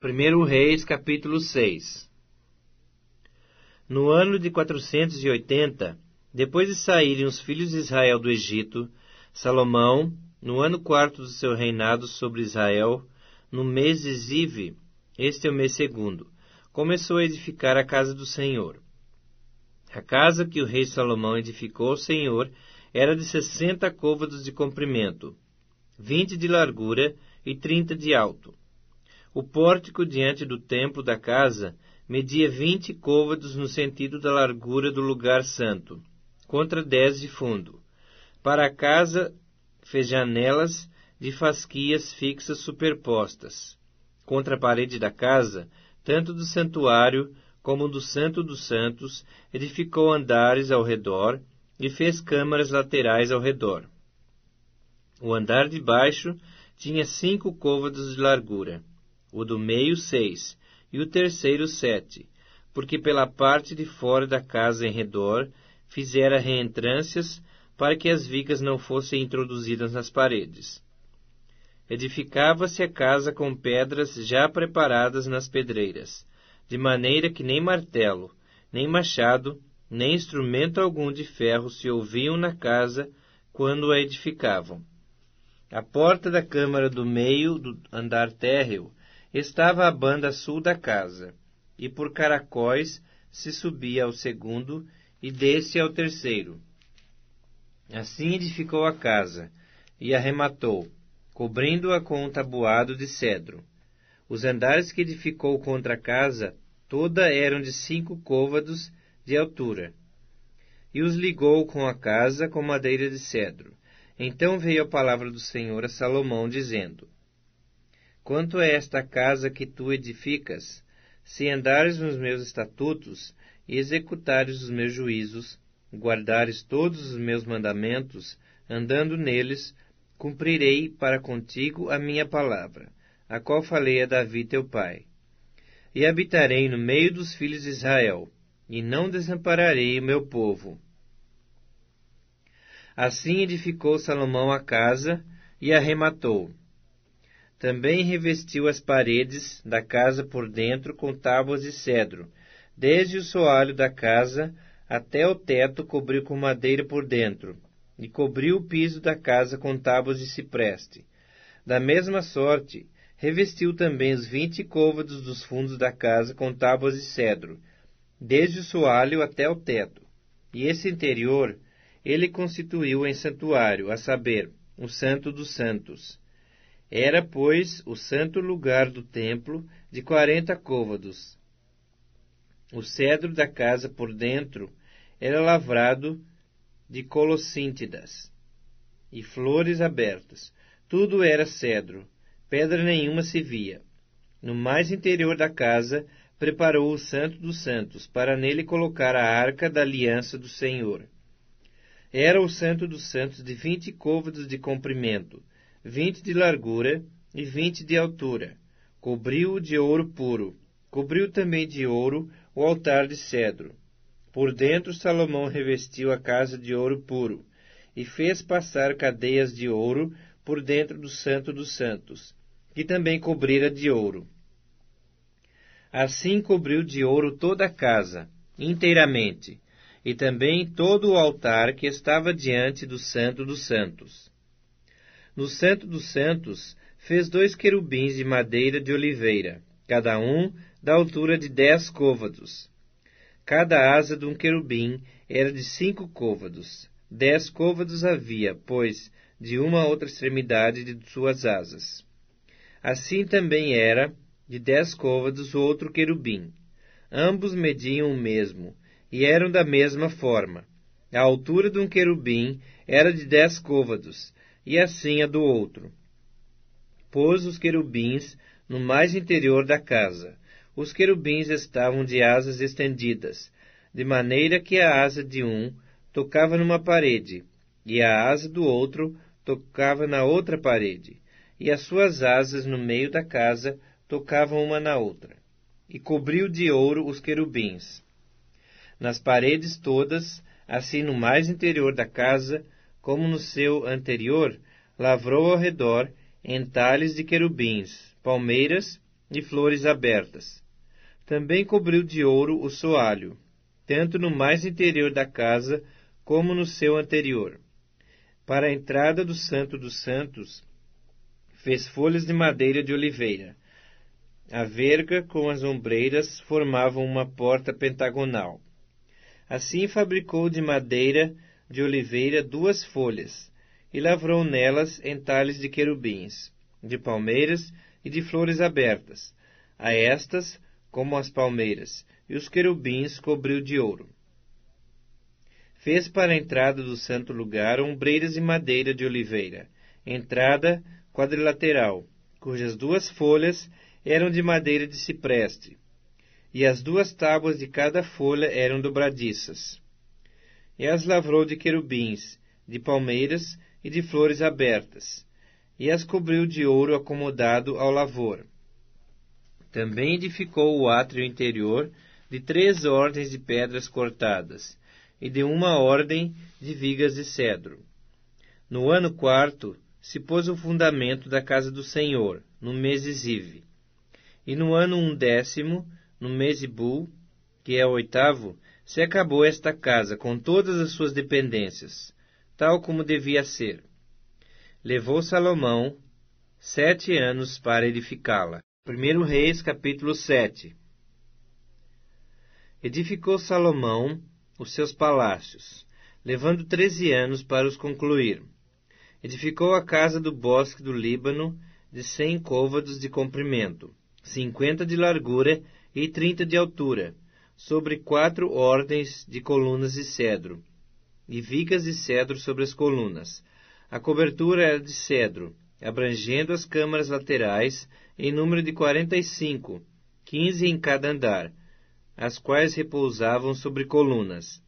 1 Reis, capítulo 6. No ano de 480, depois de saírem os filhos de Israel do Egito, Salomão, no ano 4º do seu reinado sobre Israel, no mês de Zive, este é o mês segundo, começou a edificar a casa do Senhor. A casa que o rei Salomão edificou ao Senhor era de 60 côvados de comprimento, 20 de largura e 30 de alto. O pórtico diante do templo da casa media 20 côvados no sentido da largura do lugar santo, contra 10 de fundo. Para a casa fez janelas de fasquias fixas superpostas. Contra a parede da casa, tanto do santuário como do Santo dos Santos, edificou andares ao redor e fez câmaras laterais ao redor. O andar de baixo tinha 5 côvados de largura, o do meio 6, e o terceiro 7, porque pela parte de fora da casa em redor fizera reentrâncias para que as vigas não fossem introduzidas nas paredes. Edificava-se a casa com pedras já preparadas nas pedreiras, de maneira que nem martelo, nem machado, nem instrumento algum de ferro se ouviam na casa quando a edificavam. A porta da câmara do meio do andar térreo estava à banda sul da casa, e por caracóis se subia ao segundo e desce ao terceiro. Assim edificou a casa, e arrematou, cobrindo-a com um tabuado de cedro. Os andares que edificou contra a casa, toda eram de 5 côvados de altura, e os ligou com a casa com madeira de cedro. Então veio a palavra do Senhor a Salomão, dizendo: Quanto a esta casa que tu edificas, se andares nos meus estatutos e executares os meus juízos, guardares todos os meus mandamentos, andando neles, cumprirei para contigo a minha palavra, a qual falei a Davi teu pai. E habitarei no meio dos filhos de Israel, e não desampararei o meu povo. Assim edificou Salomão a casa e a arrematou. Também revestiu as paredes da casa por dentro com tábuas de cedro, desde o soalho da casa até o teto cobriu com madeira por dentro, e cobriu o piso da casa com tábuas de cipreste. Da mesma sorte, revestiu também os 20 côvados dos fundos da casa com tábuas de cedro, desde o soalho até o teto. E esse interior ele constituiu em santuário, a saber, o Santo dos Santos. Era, pois, o santo lugar do templo de 40 côvados. O cedro da casa por dentro era lavrado de colossíntidas e flores abertas. Tudo era cedro, pedra nenhuma se via. No mais interior da casa preparou o Santo dos Santos, para nele colocar a arca da aliança do Senhor. Era o Santo dos Santos de 20 côvados de comprimento, 20 de largura e 20 de altura. Cobriu-o de ouro puro. Cobriu também de ouro o altar de cedro. Por dentro Salomão revestiu a casa de ouro puro, e fez passar cadeias de ouro por dentro do Santo dos Santos, que também cobrira de ouro. Assim cobriu de ouro toda a casa, inteiramente, e também todo o altar que estava diante do Santo dos Santos. No Santo dos Santos fez 2 querubins de madeira de oliveira, cada um da altura de 10 côvados. Cada asa de um querubim era de 5 côvados. 10 côvados havia, pois, de uma a outra extremidade de suas asas. Assim também era de 10 côvados o outro querubim. Ambos mediam o mesmo, e eram da mesma forma. A altura de um querubim era de 10 côvados, e assim a do outro. Pôs os querubins no mais interior da casa. Os querubins estavam de asas estendidas, de maneira que a asa de um tocava numa parede, e a asa do outro tocava na outra parede, e as suas asas no meio da casa tocavam uma na outra. E cobriu de ouro os querubins. Nas paredes todas, assim no mais interior da casa, como no seu anterior, lavrou ao redor entalhes de querubins, palmeiras e flores abertas. Também cobriu de ouro o soalho, tanto no mais interior da casa como no seu anterior. Para a entrada do Santo dos Santos, fez folhas de madeira de oliveira. A verga com as ombreiras formavam uma porta pentagonal. Assim fabricou de madeira de oliveira 2 folhas, e lavrou nelas entalhes de querubins, de palmeiras e de flores abertas. A estas, como as palmeiras, e os querubins cobriu de ouro. Fez para a entrada do santo lugar ombreiras de madeira de oliveira, entrada quadrilateral, cujas 2 folhas eram de madeira de cipreste, e as 2 tábuas de cada folha eram dobradiças. E as lavrou de querubins, de palmeiras e de flores abertas, e as cobriu de ouro acomodado ao lavor. Também edificou o átrio interior de 3 ordens de pedras cortadas, e de 1 ordem de vigas de cedro. No ano 4º, se pôs o fundamento da casa do Senhor, no mês de Zive. E no ano 11º, no mês de Bul, que é o 8º, se acabou esta casa, com todas as suas dependências, tal como devia ser. Levou Salomão 7 anos para edificá-la. 1 Reis, capítulo 7. Edificou Salomão os seus palácios, levando 13 anos para os concluir. Edificou a casa do bosque do Líbano de 100 côvados de comprimento, 50 de largura e 30 de altura, sobre 4 ordens de colunas de cedro, e vigas de cedro sobre as colunas. A cobertura era de cedro, abrangendo as câmaras laterais, em número de 45, 15 em cada andar, as quais repousavam sobre colunas.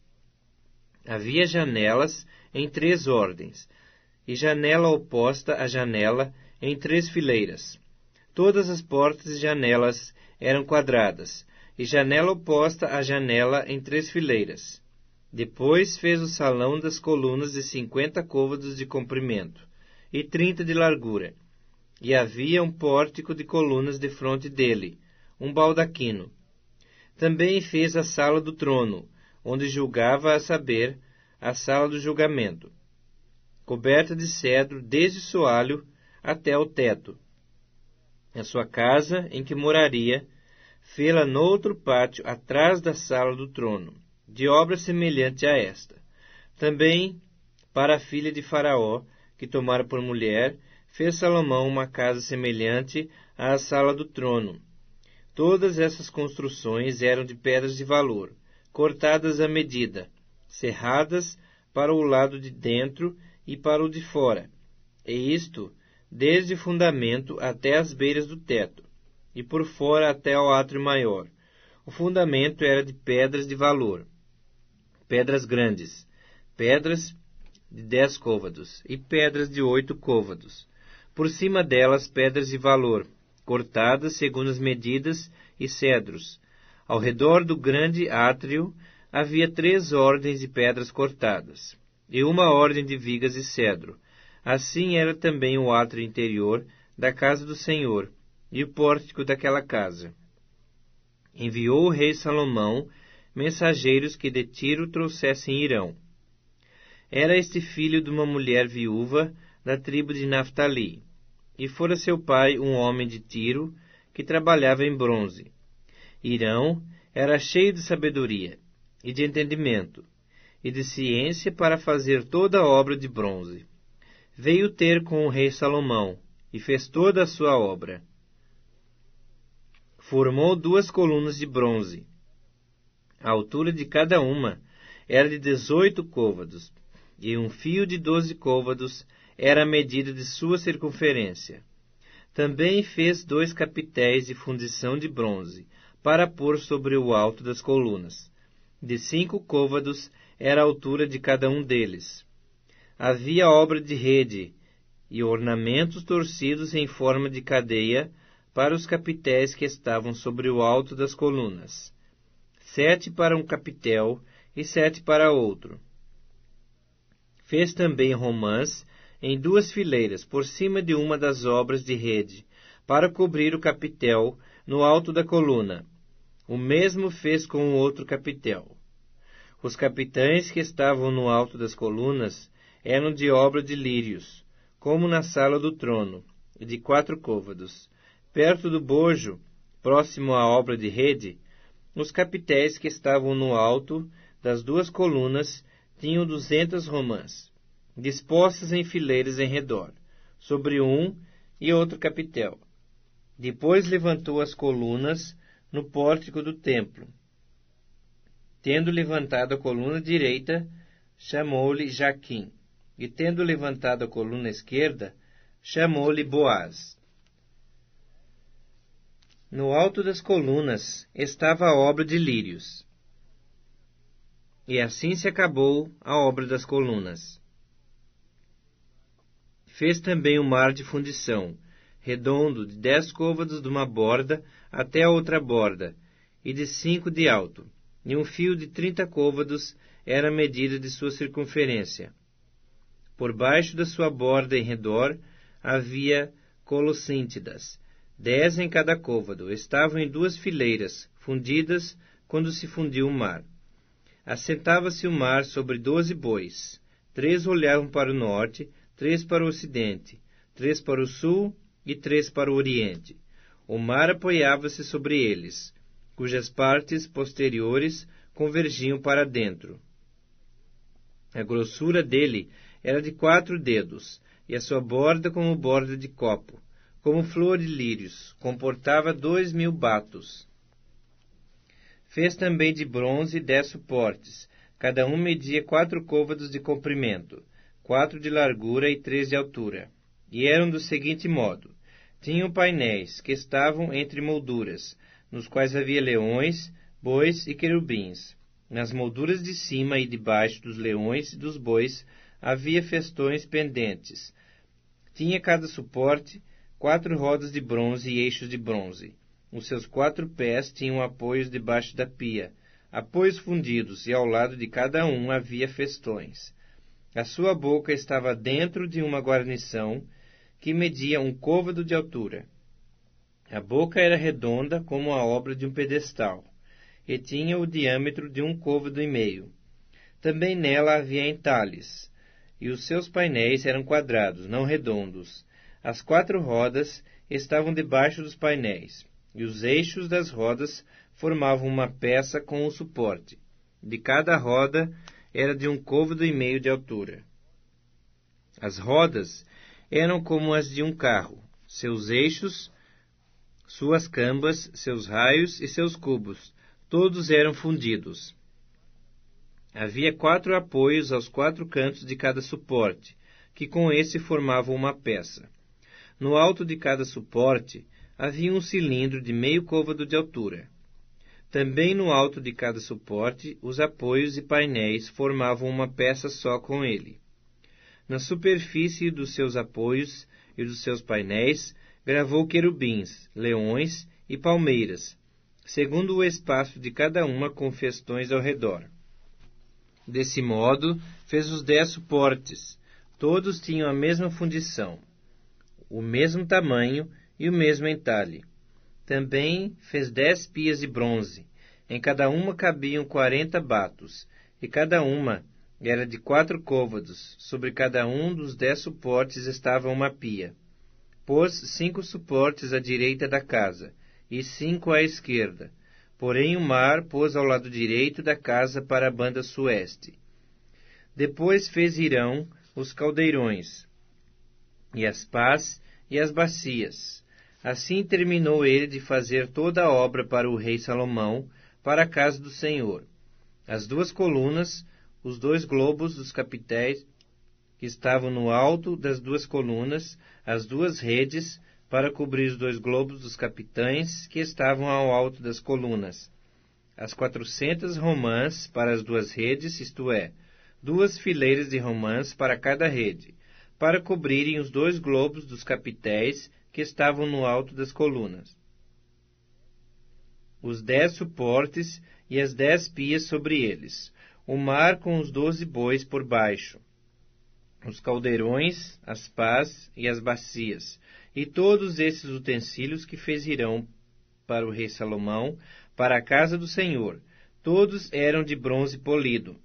Havia janelas em 3 ordens, e janela oposta à janela em 3 fileiras. Todas as portas e janelas eram quadradas, e janela oposta à janela em 3 fileiras. Depois fez o salão das colunas de 50 côvados de comprimento e 30 de largura, e havia um pórtico de colunas defronte dele, um baldaquino. Também fez a sala do trono, onde julgava, a saber, a sala do julgamento, coberta de cedro desde o soalho até o teto. A sua casa, em que moraria, fê-la noutro pátio atrás da sala do trono, de obra semelhante a esta. Também, para a filha de Faraó, que tomara por mulher, fez Salomão uma casa semelhante à sala do trono. Todas essas construções eram de pedras de valor, cortadas à medida, cerradas para o lado de dentro e para o de fora, e isto desde o fundamento até as beiras do teto, e por fora até ao átrio maior. O fundamento era de pedras de valor, pedras grandes, pedras de 10 côvados e pedras de 8 côvados. Por cima delas, pedras de valor, cortadas segundo as medidas, e cedros. Ao redor do grande átrio havia 3 ordens de pedras cortadas, e 1 ordem de vigas de cedro. Assim era também o átrio interior da casa do Senhor, e o pórtico daquela casa. Enviou o rei Salomão mensageiros que de Tiro trouxessem Irão. Era este filho de uma mulher viúva da tribo de Naftali, e fora seu pai um homem de Tiro, que trabalhava em bronze. Irão era cheio de sabedoria, e de entendimento, e de ciência para fazer toda a obra de bronze. Veio ter com o rei Salomão, e fez toda a sua obra. Formou 2 colunas de bronze. A altura de cada uma era de 18 côvados, e um fio de 12 côvados era a medida de sua circunferência. Também fez 2 capitéis de fundição de bronze, para pôr sobre o alto das colunas. De 5 côvados era a altura de cada um deles. Havia obra de rede e ornamentos torcidos em forma de cadeia para os capitéis que estavam sobre o alto das colunas. 7 para um capitel e 7 para outro. Fez também romãs em 2 fileiras, por cima de uma das obras de rede, para cobrir o capitel no alto da coluna. O mesmo fez com o outro capitel. Os capitães que estavam no alto das colunas eram de obra de lírios, como na sala do trono, de 4 côvados. Perto do bojo, próximo à obra de rede, os capitéis que estavam no alto das 2 colunas tinham 200 romãs, dispostas em fileiras em redor, sobre um e outro capitel. Depois levantou as colunas no pórtico do templo. Tendo levantado a coluna direita, chamou-lhe Jaquim, e tendo levantado a coluna esquerda, chamou-lhe Boaz. No alto das colunas estava a obra de lírios. E assim se acabou a obra das colunas. Fez também o mar de fundição, redondo, de 10 côvados de uma borda até a outra borda, e de 5 de alto, e um fio de 30 côvados era a medida de sua circunferência. Por baixo da sua borda em redor havia colossíntidas, 10 em cada côvado, estavam em 2 fileiras, fundidas quando se fundiu o mar. Assentava-se o mar sobre 12 bois, 3 olhavam para o norte, 3 para o ocidente, 3 para o sul e 3 para o oriente. O mar apoiava-se sobre eles, cujas partes posteriores convergiam para dentro. A grossura dele era de 4 dedos, e a sua borda como borda de copo, como flor de lírios, comportava 2.000 batos. Fez também de bronze 10 suportes, cada um media 4 côvados de comprimento, 4 de largura e 3 de altura, e eram do seguinte modo: tinham painéis que estavam entre molduras, nos quais havia leões, bois e querubins. Nas molduras de cima e de baixo dos leões e dos bois havia festões pendentes. Tinha cada suporte 4 rodas de bronze e eixos de bronze. Os seus 4 pés tinham apoios debaixo da pia, apoios fundidos, e ao lado de cada um havia festões. A sua boca estava dentro de uma guarnição que media 1 côvado de altura. A boca era redonda como a obra de um pedestal, e tinha o diâmetro de 1 côvado e meio. Também nela havia entalhes, e os seus painéis eram quadrados, não redondos. As 4 rodas estavam debaixo dos painéis, e os eixos das rodas formavam uma peça com o suporte. De cada roda era de 1 côvado e meio de altura. As rodas eram como as de um carro, seus eixos, suas cambas, seus raios e seus cubos, todos eram fundidos. Havia 4 apoios aos 4 cantos de cada suporte, que com esse formavam uma peça. No alto de cada suporte havia um cilindro de meio côvado de altura. Também no alto de cada suporte, os apoios e painéis formavam uma peça só com ele. Na superfície dos seus apoios e dos seus painéis, gravou querubins, leões e palmeiras, segundo o espaço de cada uma com festões ao redor. Desse modo, fez os 10 suportes. Todos tinham a mesma fundição, o mesmo tamanho e o mesmo entalhe. Também fez 10 pias de bronze. Em cada uma cabiam 40 batos, e cada uma era de 4 côvados. Sobre cada um dos 10 suportes estava uma pia. Pôs 5 suportes à direita da casa, e 5 à esquerda. Porém o mar pôs ao lado direito da casa para a banda sueste. Depois fez Hirão os caldeirões, e as pás e as bacias. Assim terminou ele de fazer toda a obra para o rei Salomão, para a casa do Senhor. As 2 colunas, os 2 globos dos capitéis que estavam no alto das 2 colunas, as 2 redes para cobrir os 2 globos dos capitães que estavam ao alto das colunas, as 400 romãs para as 2 redes, isto é, 2 fileiras de romãs para cada rede, para cobrirem os 2 globos dos capitéis que estavam no alto das colunas, os 10 suportes e as 10 pias sobre eles, o mar com os 12 bois por baixo, os caldeirões, as pás e as bacias, e todos esses utensílios que fez Hirão para o rei Salomão, para a casa do Senhor. Todos eram de bronze polido.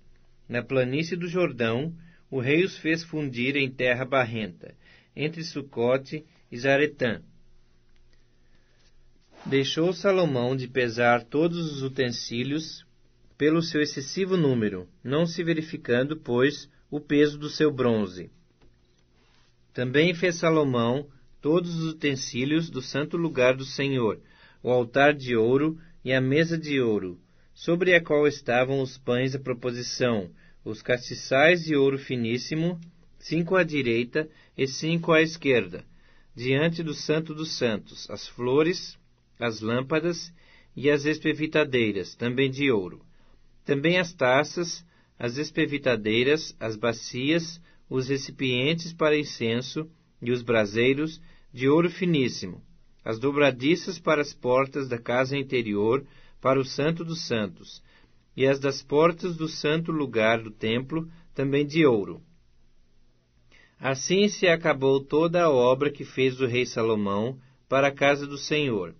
Na planície do Jordão, o rei os fez fundir em terra barrenta, entre Sucote e Zaretã. Deixou Salomão de pesar todos os utensílios pelo seu excessivo número, não se verificando, pois, o peso do seu bronze. Também fez Salomão todos os utensílios do santo lugar do Senhor, o altar de ouro e a mesa de ouro, sobre a qual estavam os pães da proposição, os castiçais de ouro finíssimo, 5 à direita e 5 à esquerda, diante do Santo dos Santos, as flores, as lâmpadas e as espevitadeiras, também de ouro. Também as taças, as espevitadeiras, as bacias, os recipientes para incenso e os braseiros, de ouro finíssimo, as dobradiças para as portas da casa interior, para o Santo dos Santos, e as das portas do santo lugar do templo, também de ouro. Assim se acabou toda a obra que fez o rei Salomão para a casa do Senhor.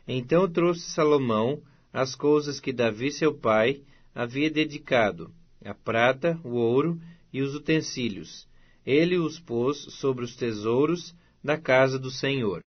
Então trouxe Salomão as coisas que Davi seu pai havia dedicado, a prata, o ouro e os utensílios. Ele os pôs sobre os tesouros da casa do Senhor.